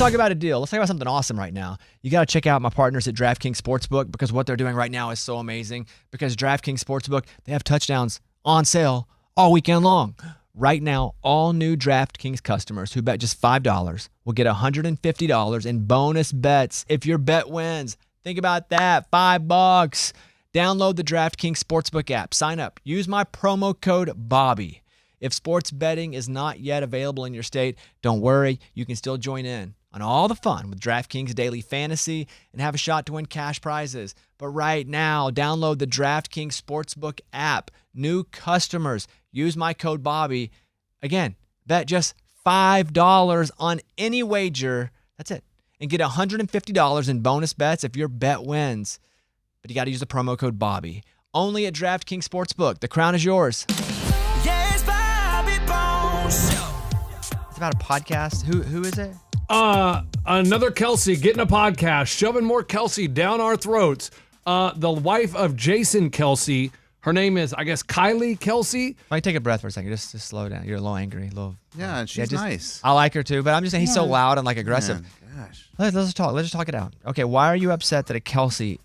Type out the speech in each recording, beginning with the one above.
talk about a deal. Let's talk about something awesome right now. You got to check out my partners at DraftKings Sportsbook because what they're doing right now is so amazing. Because DraftKings Sportsbook, they have touchdowns on sale all weekend long. Right now, all new DraftKings customers who bet just $5 will get $150 in bonus bets if your bet wins. Think about that, $5. Download the DraftKings Sportsbook app. Sign up. Use my promo code Bobby. If sports betting is not yet available in your state, don't worry. You can still join in on all the fun with DraftKings Daily Fantasy and have a shot to win cash prizes. But right now, download the DraftKings Sportsbook app. New customers, use my code Bobby. Again, bet just $5 on any wager. That's it. And get $150 in bonus bets if your bet wins. But you got to use the promo code Bobby. Only at DraftKings Sportsbook. The crown is yours. Yes, Bobby Bones. It's about a podcast. Who is it? Another Kelce getting a podcast, shoving more Kelce down our throats. The wife of Jason Kelce, her name is, I guess, Kylie Kelce. Might take a breath for a second. Just slow down. You're a little angry. Yeah, she's nice. I like her too, but I'm just saying he's so loud and like aggressive. Man, gosh. Let's just talk. Let's just talk it out. Okay, why are you upset that a Kelce,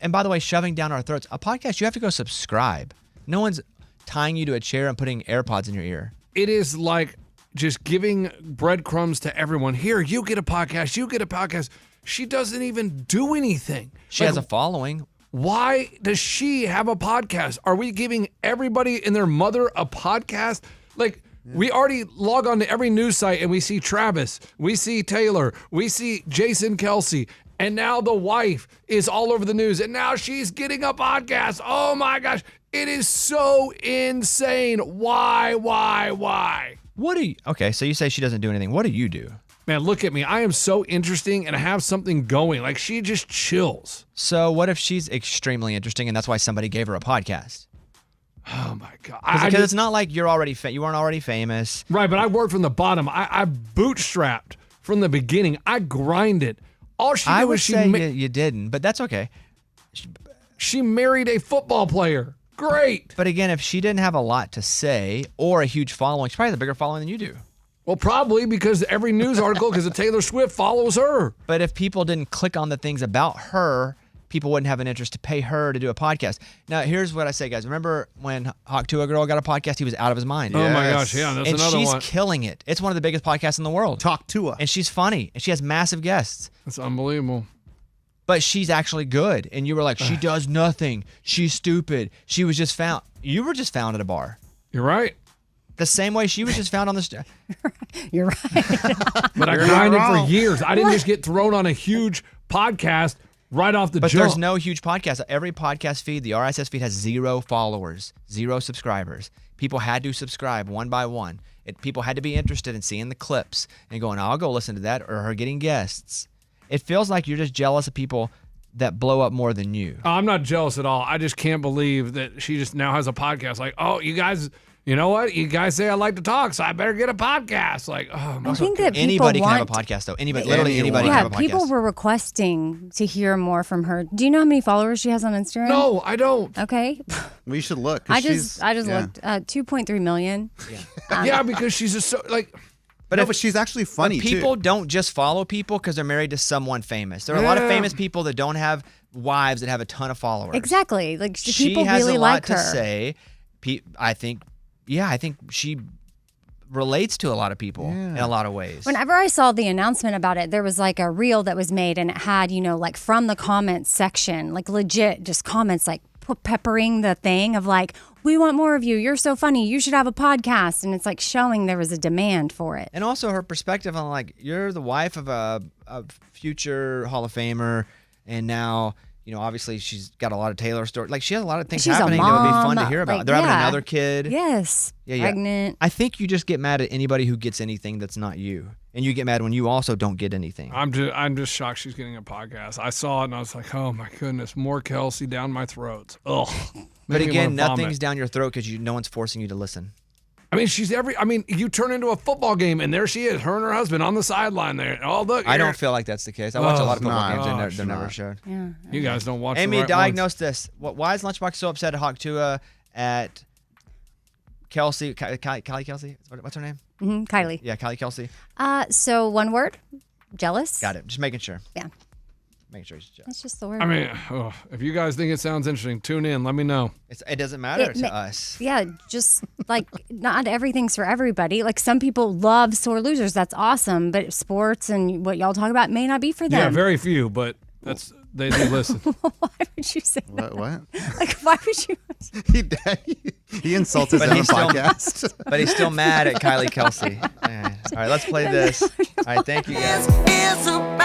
and by the way, shoving down our throats, a podcast, you have to go subscribe. No one's tying you to a chair and putting AirPods in your ear. It is like just giving breadcrumbs to everyone. Here, you get a podcast, you get a podcast. She doesn't even do anything. She has a following. Why does she have a podcast? Are we giving everybody and their mother a podcast? Like, we already log on to every news site and we see Travis, we see Taylor, we see Jason Kelce, and now the wife is all over the news, and now she's getting a podcast. Oh my gosh, it is so insane. Why? Okay, so you say she doesn't do anything. What do you do? Man, look at me. I am so interesting and I have something going. Like, she just chills. So what if she's extremely interesting and that's why somebody gave her a podcast? Oh my God. Because it's not like you weren't already famous. Right, but I worked from the bottom. I bootstrapped from the beginning. I grinded. All she did I was would say you didn't, but that's okay. She married a football player. Great. But again, if she didn't have a lot to say or a huge following, she probably has a bigger following than you do. Well, probably because every news article, because of Taylor Swift, follows her. But if people didn't click on the things about her, people wouldn't have an interest to pay her to do a podcast. Now, here's what I say, guys. Remember when Hawk Tuah Girl got a podcast? He was out of his mind. Oh my gosh, yeah, that's another one. And she's killing it. It's one of the biggest podcasts in the world. Talk Tuah. And she's funny. And she has massive guests. That's unbelievable. But she's actually good. And you were like, she does nothing. She's stupid. She was just found. You were just found at a bar. You're right. The same way she was just found on the... You're right. But I grinded for years. I didn't just get thrown on a huge podcast right off the jump. But there's no huge podcast. Every podcast feed, the RSS feed has 0 followers, 0 subscribers. People had to subscribe one by one. People had to be interested in seeing the clips and going, I'll go listen to that, or her getting guests. It feels like you're just jealous of people that blow up more than you. I'm not jealous at all. I just can't believe that she just now has a podcast. Like, oh, you guys... You know what? You guys say I like to talk, so I better get a podcast. Like, oh my I think that anybody people can have a podcast, though. Literally anybody can have a podcast. People were requesting to hear more from her. Do you know how many followers she has on Instagram? No, I don't. Okay. We should look. I just looked. 2.3 million. Yeah, because she's just so like. But she's actually funny too. People don't just follow people because they're married to someone famous. There are a lot of famous people that don't have wives that have a ton of followers. Exactly. Like she people has really a lot like her. to say. I think she relates to a lot of people in a lot of ways. Whenever I saw the announcement about it, there was like a reel that was made and it had, like from the comments section, like legit just comments like peppering the thing of like, we want more of you. You're so funny. You should have a podcast. And it's like showing there was a demand for it. And also her perspective on like, you're the wife of a future Hall of Famer and now... obviously she's got a lot of Taylor stories. Like she has a lot of things happening that would be fun to hear about. Like, they're having another kid. Yes. Pregnant. I think you just get mad at anybody who gets anything that's not you. And you get mad when you also don't get anything. I'm just shocked she's getting a podcast. I saw it and I was like, oh my goodness, more Kelce down my throat. Ugh. But again, nothing's down your throat because no one's forcing you to listen. I mean, you turn into a football game, and there she is, her and her husband on the sideline there. Oh, look. I don't feel like that's the case. I watch a lot of football games. They're never showed. Yeah. You guys don't watch Amy, the right diagnose ones. this. Why is Lunchbox so upset at Hawk Tuah at Kelce? Kylie Kelce? What's her name? Kylie. Yeah, Kylie Kelce. So one word, Jealous? Got it. Just making sure. Yeah. Making sure he's jealous. That's just the word. I mean, if you guys think it sounds interesting, tune in. Let me know. It doesn't matter to us. Yeah, just like not everything's for everybody. Like some people love sore losers. That's awesome. But sports and what y'all talk about may not be for them. Yeah, very few, but they do listen. Why would you say that? What? Like, why would you? He insulted But them on he's the still- podcast. But he's still mad at Kylie Kelce. All right, let's play this. All right, thank you guys. It's about